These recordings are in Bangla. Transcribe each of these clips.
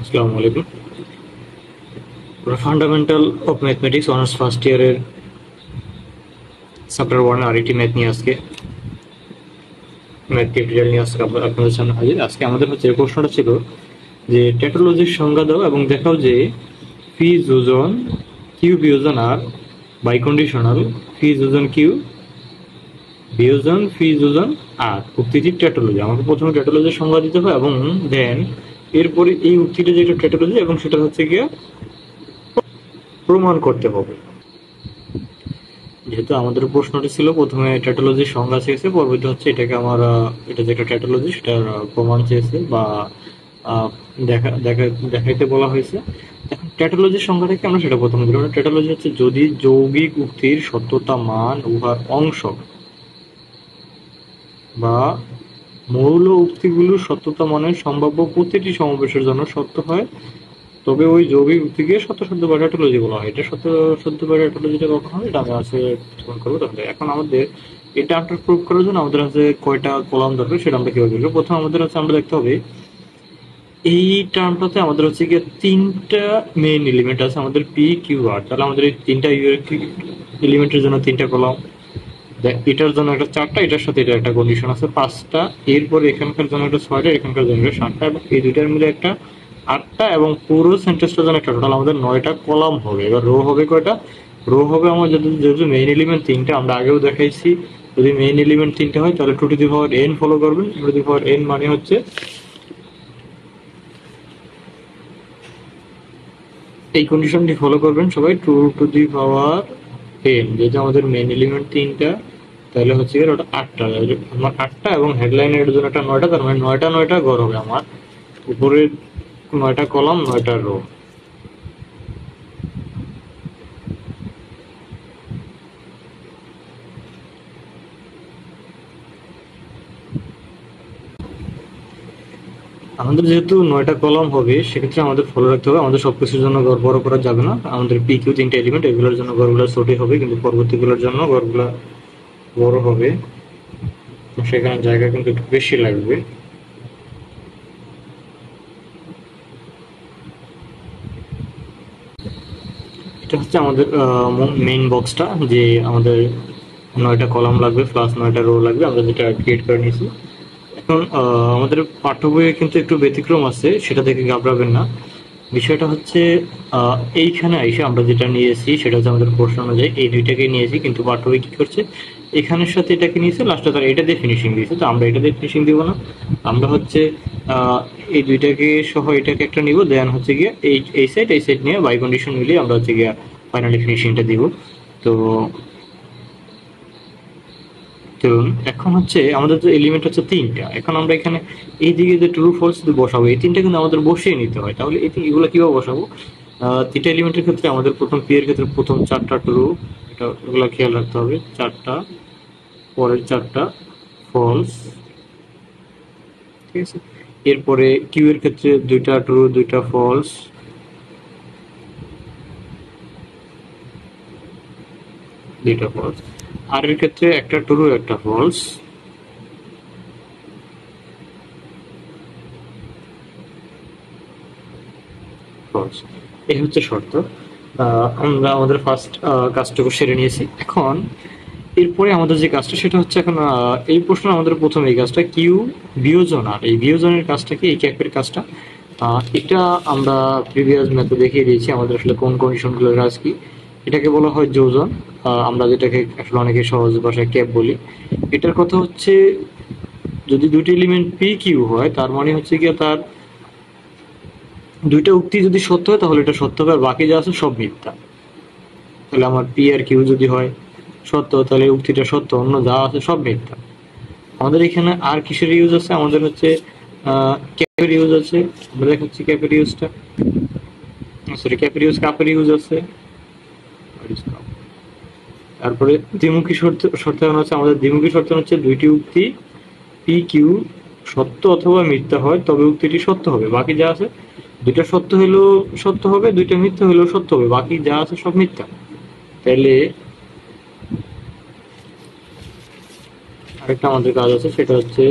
আসসালামু আলাইকুম। Fundamental of mathematics honours first ইয়ারের চ্যাপ্টার 1 আরেকটি ম্যাথ নিয়ে আজকে ম্যাথ টিউটোরিয়াল নিয়ে আজকে আপনাদের সামনে হাজির। আজকে আমাদের হচ্ছে প্রশ্নটা ছিল যে ট্যাটোলজির সংজ্ঞা দাও এবং দেখাও যে ফি যোজন কিউ বিয়োজন আর বাইকন্ডিশনাল ফি যোজন কিউ বিয়োজন ফি যোজন আর উক্তিটির ট্যাটোলজি। আমাকে প্রথমে ট্যাটোলজির সংজ্ঞা দিতে হবে এবং দেন এরপরে এই উক্তিটা যেটা ট্যাটোলজি এবং সেটা হচ্ছে গিয়ে প্রমাণ করতে হবে। যেহেতু আমাদের প্রশ্নটি ছিল প্রথমে ট্যাটোলজির সংজ্ঞা চেয়েছে, পরবর্তী হচ্ছে এটাকে আমার এটা যেটা ট্যাটোলজি সেটার প্রমাণ চেয়েছে বা দেখাইতে বলা হয়েছে। এখন ট্যাটোলজির সংজ্ঞাটাকে আমরা সেটা প্রথমে দিলাম। ট্যাটোলজি হচ্ছে যদি যৌগিক উক্তির সত্যতা মান উহার অংশ বা মৌল উক্তিগুলোর সত্যতা মানের সম্ভাব্য প্রতিটি সমাবেশের জন্য সত্য হয়, তবে ওই যৌগিক উক্তিকে সত্য বা ট্যাটোলজি বলা হয়। এটা সত্য বা ট্যাটোলজিটা কখন হবে এটা আমি আছে করবো। তাহলে এখন আমাদের এটা একটা প্রুভ করার জন্য আমাদের আছে কয়টা কলাম দরকার সেটা আমরা কিভাবে দেখবো। প্রথম আমাদের হচ্ছে আমরা দেখতে হবে এই টার্মটাতে আমাদের হচ্ছে গিয়ে তিনটা মেইন এলিমেন্ট আছে আমাদের পি কিউ আর। তাহলে আমাদের এই তিনটা এলিমেন্টের জন্য তিনটা কলাম, এটার জন্য একটা চারটা, এটার সাথে এটা একটা কন্ডিশন আছে পাঁচটা, এরপরে এখানকার জন্য একটা ছয়টা, এখানকার জন্য একটা সাতটা এবং এই দুইটার মিলে একটা আটটা এবং পুরো সেন্টেন্সটার জন্য একটা টোটাল আমাদের 9টা কলাম হবে। এবার রো হবে কয়টা? রো হবে আমার যেহেতু মেইন এলিমেন্ট তিনটা, আমরা আগেও দেখাইছি যদি মেইন এলিমেন্ট তিনটা হয় তাহলে 2n ফলো করবেন। 2n মানে হচ্ছে এই কন্ডিশনটি ফলো করবেন সবাই, 2n যেহেতু আমাদের মেইন এলিমেন্ট তিনটা তাহলে হচ্ছে ওটা আটটা, আমার আটটা এবং হেডলাইনের জন্য একটা 9টা, তার মানে 9টা গড় হবে আমার উপরের 9টা কলাম 9টা রো। আমাদের যেহেতু 9টা কলাম হবে সেক্ষেত্রে আমাদের ফলো রাখতে হবে আমাদের সবকিছুর জন্য গড় বড় করা যাবে না। আমাদের পি কিউ তিনটা এলিমেন্ট, এগুলোর জন্য গড়গুলো ছোটই হবে কিন্তু পরবর্তীগুলোর জন্য গড়গুলো বড় হবে, সেখানে জায়গা কিন্তু একটু বেশি লাগবে। এটা হচ্ছে আমাদের মেইন বক্সটা, যে আমাদের 9টা কলাম লাগবে প্লাস 9টা রো লাগবে, আমরা যেটা ক্রিয়েট করে নিয়েছি। এখন আমাদের পাঠ্য বইয়ে কিন্তু একটু ব্যতিক্রম আছে, সেটা থেকে ঘাবড়াবেন না। বিষয়টা হচ্ছে এইখানে আইসে আমরা যেটা নিয়েছি সেটা হচ্ছে আমাদের প্রশ্ন অনুযায়ী এই দুইটাকে নিয়েছি, কিন্তু পাঠ্য বই কি করছে এখানের সাথে এটাকে নিয়েছে, লাস্টে তারা এটা দিয়ে ফিনিশিং দিয়েছে। তো আমরা এটা দিয়ে ফিনিশিং দিব না, আমরা হচ্ছে এই দুইটাকে সহ এটাকে একটা নিব, দেন হচ্ছে গিয়ে এই সাইড নিয়ে বাই কন্ডিশন মিলিয়ে আমরা হচ্ছে গিয়ে ফাইনালি ফিনিশিংটা দিব। তো ধরুন এখন হচ্ছে আমাদের যে এলিমেন্ট হচ্ছে তিনটা, এখন আমরা এখানে এই দিকে যে ট্রু ফলস বসাবো এই তিনটা কিন্তু আমাদের বসিয়ে নিতে হয়। তাহলে এগুলো কিভাবে বসাবো? তিনটা এলিমেন্টের ক্ষেত্রে আমাদের প্রথম পি এর ক্ষেত্রে প্রথম চারটা ট্রু, এটা এগুলো খেয়াল রাখতে হবে, চারটা, পরের চারটা ফলস, ঠিক আছে। এরপরে কিউ এর ক্ষেত্রে দুইটা ট্রু দুইটা ফলস, দুইটা ফলস। আর এর ক্ষেত্রে একটা ট্রু একটা ফলস, এই হচ্ছে শর্ত। আমরা আমাদের ফার্স্ট কাজটুকু সেরে নিয়েছি। এখন এরপরে আমাদের যে কাজটা সেটা হচ্ছে এখন এই প্রশ্ন আমাদের প্রথম এই কাজটা কিউ বিয়োজন, আর এই বিয়োজনের কাজটা কি, এই ক্যাপের কাজটা এটা আমরা প্রিভিয়াস ম্যাথে দেখিয়ে দিয়েছি আমাদের আসলে কোন কন্ডিশনগুলোর কাজ কি। এটাকে বলা হয় যোজন, আমরা যেটাকে আসলে অনেকে সহজ ভাষায় ক্যাপ বলি। এটার কথা হচ্ছে যদি দুটি এলিমেন্ট পি কিউ হয় তার মানে হচ্ছে গিয়ে তার দুইটা উক্তি যদি সত্য হয় তাহলে এটা সত্য হবে, আর বাকি যা আছে সব মিথ্যা। তাহলে আমার পি আর কিউ যদি হয় সত্য তাহলে উক্তিটা সত্য, অন্য যা আছে সব মিথ্যা। আমাদের এখানে আর কিসের ইউজ আছে? আমাদের হচ্ছে ক্যাপের ইউজ আছে, আমরা দেখাচ্ছি ক্যাপের ইউজটা, সরি ক্যাপের ইউজ কাপের ইউজ আছে। তারপরে দ্বিমুখী শর্ত হচ্ছে আমাদের দ্বিমুখী শর্ত হচ্ছে দুইটি উক্তি পি কিউ সত্য অথবা মিথ্যা হয় তবে উক্তিটি সত্য হবে, বাকি যা আছে দুইটা সত্য হলেও সত্য হবে, দুইটা মিথ্যা হলেও সত্য হবে, বাকি যা আছে সব মিথ্যা। তাহলে আরেকটা আমাদের কাজ আছে সেটা হচ্ছে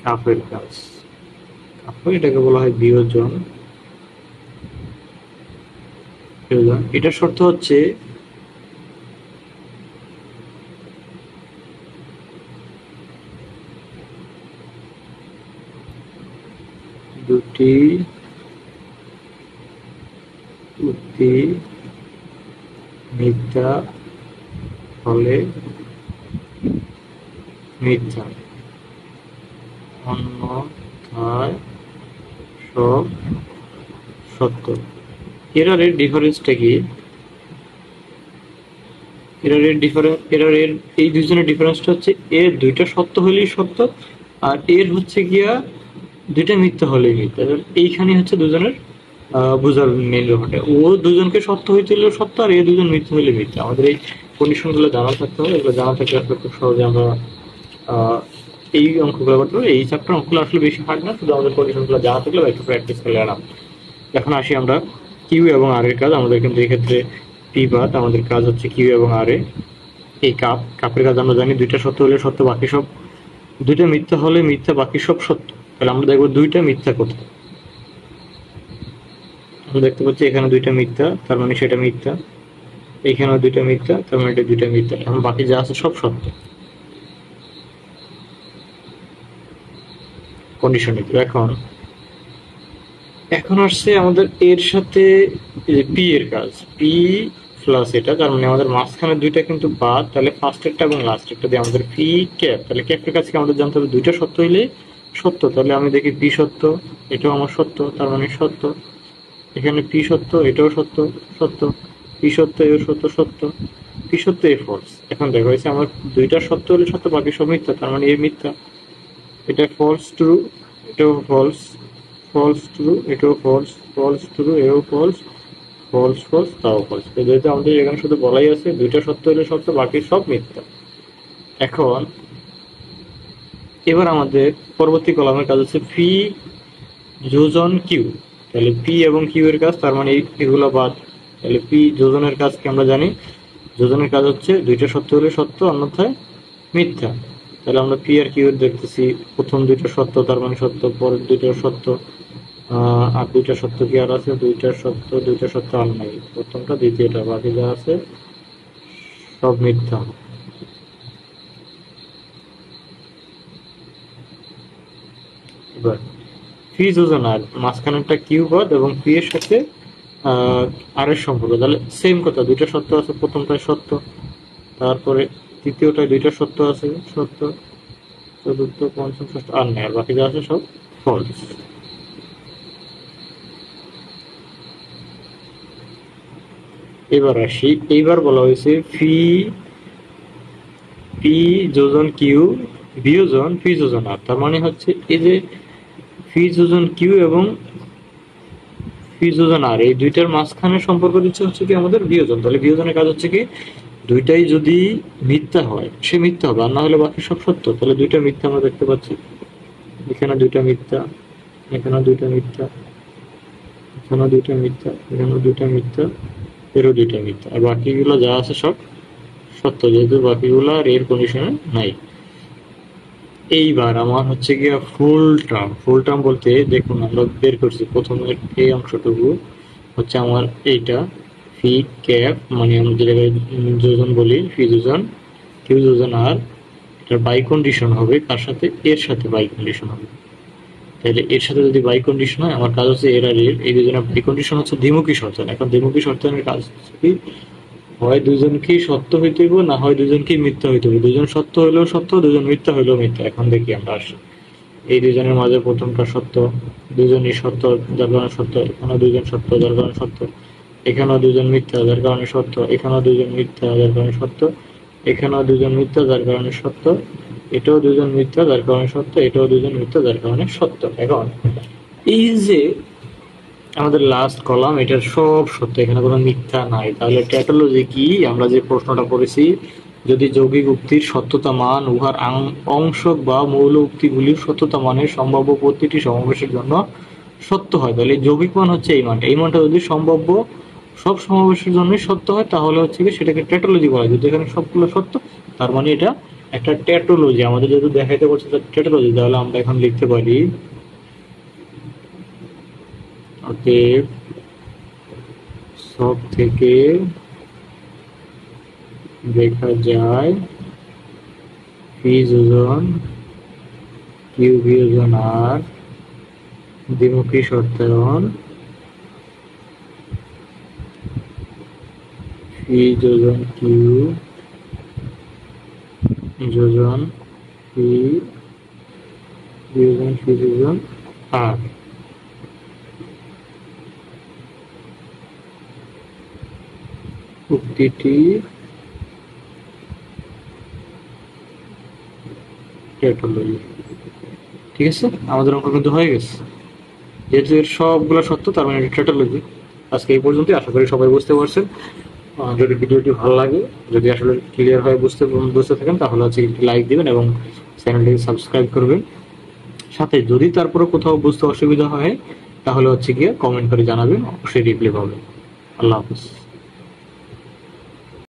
কাপের কাজ। এটাকে বলা হয় বিয়োজন। এটার শর্ত হচ্ছে দুটি উক্তি মিথ্যা হলে মিথ্যা, অন্যথায় সব সত্য। এররের ডিফারেন্সটা কি? এররের এই দুইজনের ডিফারেন্সটা হচ্ছে এর দুইটা সত্য হলেই সত্য, আর এর হচ্ছে গিয়া দুইটা মিথ্যা হলেই মিথ্যা। এইখানে হচ্ছে দুজনের বোঝার মেন ব্যাপারটা। ও দুজনকে সত্য হইতে হলেও সত্য, আর এ দুজন মিথ্যা হলে মিথ্যা। আমাদের এই কন্ডিশন গুলো জানা থাকতে হবে। এগুলো জানা থাকলে আসলে খুব সহজে আমরা এই অঙ্কগুলো করতে পারবো। এই চ্যাপ্টার অঙ্কগুলো আসলে বেশি হার্ড না, শুধু আমাদের কন্ডিশন গুলো জানা থাকলে একটু প্র্যাকটিস করলে আরাম। এখন আসি আমরা কিউ এবং আর এর কাজ। আমাদের কিন্তু এই ক্ষেত্রে পি বাদ, আমাদের কাজ হচ্ছে কিউ এবং আর এ। এই কাপের কাজ আমরা জানি দুইটা সত্য হলে সত্য, বাকি সব, দুইটা মিথ্যা হলে মিথ্যা, বাকি সব সত্য। তাহলে আমরা দেখবো দুইটা মিথ্যা কোথায়। আমরা দেখতে পাচ্ছি এখানে দুইটা মিথ্যা, তার মানে সেটা মিথ্যা। এখানেও দুইটা মিথ্যা, তার মানে এটা দুইটা মিথ্যা। এখন বাকি যা আছে সব সত্য কন্ডিশনে। এখন এখন আসছে আমাদের এর সাথে পি এর কাজ। পি প্লাস এটা, তার মানে আমাদের মাঝখানে দুইটা কিন্তু বাদ, তাহলে ফার্স্টেরটা এবং লাস্টেরটা দিয়ে আমাদের পি ক্যাপ। তাহলে ক্যাপের কাছে আমাদের জানতে হবে দুইটা সত্য হইলে সত্য। তাহলে আমি দেখি পি সত্য, এটাও আমার সত্য, তার মানে সত্য। এখানে পি সত্য, এটাও সত্য, সত্য। পি সত্য, এও সত্য, সত্য। পি সত্য, এ ফলস। এখন দেখো হয়েছে আমার দুইটা সত্য হলে সত্য, বাকি সব মিথ্যা, তার মানে এ মিথ্যা। এটা ফলস ট্রু, এটাও ফলস, ফলস ট্রু, এটাও ফলস, ফলস ট্রু, এও ফলস, ফলস ফলস, তাও ফলস। যেহেতু আমাদের এখানে শুধু বলাই আছে দুইটা সত্য হলে সত্য, বাকি সব মিথ্যা। এখন এবার আমাদের পরবর্তী কলামের কাজ হচ্ছে পি যোজন কিউ। তাহলে পি এবং কিউ এর কাজ, তার মানে এগুলো বাদ। তাহলে পি যোজনের কাজ কি আমরা জানি, যোজনের কাজ হচ্ছে দুইটা সত্য হলে সত্য, অন্যথায় মিথ্যা। তাহলে আমরা পি আর কিউ এর দেখতেছি, প্রথম দুইটা সত্য, তার মানে সত্য, পরের দুইটা সত্য, আর দুইটা সত্য কি আর আছে, দুইটা সত্য, দুইটা সত্য আর নাই, প্রথমটা দ্বিতীয়টা, বাকি যা আছে সব মিথ্যা। এবার পি যোজন আর, মাঝখানেরটা কিউ বাদ এবং পি এর সাথে আর এর সম্পর্ক। তাহলে সেম কথা, দুইটা সত্য আছে, প্রথমটায় সত্য, তারপরে তৃতীয়টায় দুইটা সত্য আছে, সত্য, চতুর্থ, পঞ্চম, ষষ্ঠ আর নেই, আর বাকি যা আছে সব ফলস। এবার আসি, এইবার বলা হয়েছে পি যোজন কিউ বিয়োজন পি যোজন আর। তার মানে হচ্ছে এই যে পি যোজন কিউ এবং পি যোজন আর, এই দুইটার মাঝখানে সম্পর্ক দিচ্ছে হচ্ছে কি আমাদের বিয়োজন। তাহলে বিয়োজনের কাজ হচ্ছে কি দুইটাই যদি মিথ্যা হয় সে মিথ্যা হবে, আর না হলে বাকি সব সত্য। তাহলে দুইটা মিথ্যা আমরা দেখতে পাচ্ছি, এখানে দুইটা মিথ্যা, এখানে দুইটা মিথ্যা, এখানে দুইটা মিথ্যা, এখানে দুইটা মিথ্যা, এরও দুইটা মিথ্যা, আর বাকিগুলো যা আছে সব সত্য, যেহেতু বাকিগুলো আর এর কন্ডিশনে নাই। এইবার আমার হচ্ছে গিয়ে ফুল টার্ম। ফুল টার্ম বলতে দেখুন আমরা বের করছি প্রথমে এই অংশটুকু হচ্ছে আমার এইটা ফি ক্যাপ, মানে আমরা যেটাকে যোজন বলি, ফি যোজন কিউ যোজন আর, এটার বাই কন্ডিশন হবে কার সাথে, এর সাথে বাই কন্ডিশন হবে। তাহলে এর সাথে যদি বাই কন্ডিশন হয়, আমার কাজ হচ্ছে এর আর এর, এই দুজনের বাই কন্ডিশন হচ্ছে দ্বিমুখী শর্তন। এখন দ্বিমুখী শর্তনের কাজ হচ্ছে কি, হয় দুজনকেই সত্য হইতে হইব, না হয় দুজনকেই মিথ্যা হইতে হবে। দুজন সত্য হইলেও সত্য, দুজন মিথ্যা হইলেও মিথ্যা। এখন দেখি আমরা আসি, এই দুজনের মাঝে প্রথমটা সত্য, দুজনই সত্য যার কারণে সত্য, এখানেও দুজন সত্য যার কারণে সত্য, এখানেও দুজন মিথ্যা যার কারণে সত্য, এখানেও দুজন মিথ্যা যার কারণে সত্য, এখানেও দুজন মিথ্যা যার কারণে সত্য, এটাও দুজন মিথ্যা যার কারণে সত্য, এটাও দুজন মিথ্যা যার কারণে সত্য। এখন এই যে আমাদের লাস্ট কলাম, এটার সব সত্য, এখানে কোনো মিথ্যা নাই। তাহলে ট্যাটোলজি কি, আমরা যে প্রশ্নটা করেছি, যদি যৌগিক উক্তির সত্যতা মান উহার অংশক বা মৌল উক্তিগুলির সত্যতা মানের সম্ভাব্য প্রতিটি সমাবেশের জন্য সত্য হয়, তাহলে যৌগিক মান হচ্ছে এই মানটা। এই মানটা যদি সম্ভাব্য সব সমাবেশের জন্য সত্য হয়, তাহলে হচ্ছে কি সেটাকে ট্যাটোলজি বলা হয়। যদি এখানে সবগুলো সত্য, তার মানে এটা একটা ট্যাটোলজি। আমাদের যেহেতু দেখাইতে পারছে ট্যাটোলজি, তাহলে আমরা এখন লিখতে পারি অতএব সব থেকে দেখা যায় পি যোজন কিউ বিয়োজন আর দ্বিমুখী শর্তায়ন পি যোজন কিউ যোজন পি বিয়োজন পি যোজন আর। উক্তিটি ট্যাটোলজি। ঠিক আছে, আমাদের অঙ্ক কিন্তু হয়ে গেছে। যেহেতু এর সবগুলো সত্য, তার মানে এটা ট্যাটোলজি। আজকে এই পর্যন্তই, আশা করি সবাই বুঝতে পারছেন। যদি ভিডিওটি ভালো লাগে, যদি আসলে ক্লিয়ার হয়ে বুঝতে থাকেন, তাহলে হচ্ছে একটি লাইক দিবেন এবং চ্যানেলটিকে সাবস্ক্রাইব করবেন। সাথে যদি তারপরে কোথাও বুঝতে অসুবিধা হয়, তাহলে হচ্ছে গিয়ে কমেন্ট করে জানাবেন, অবশ্যই রিপ্লাই পাবেন। আল্লাহ হাফিজ।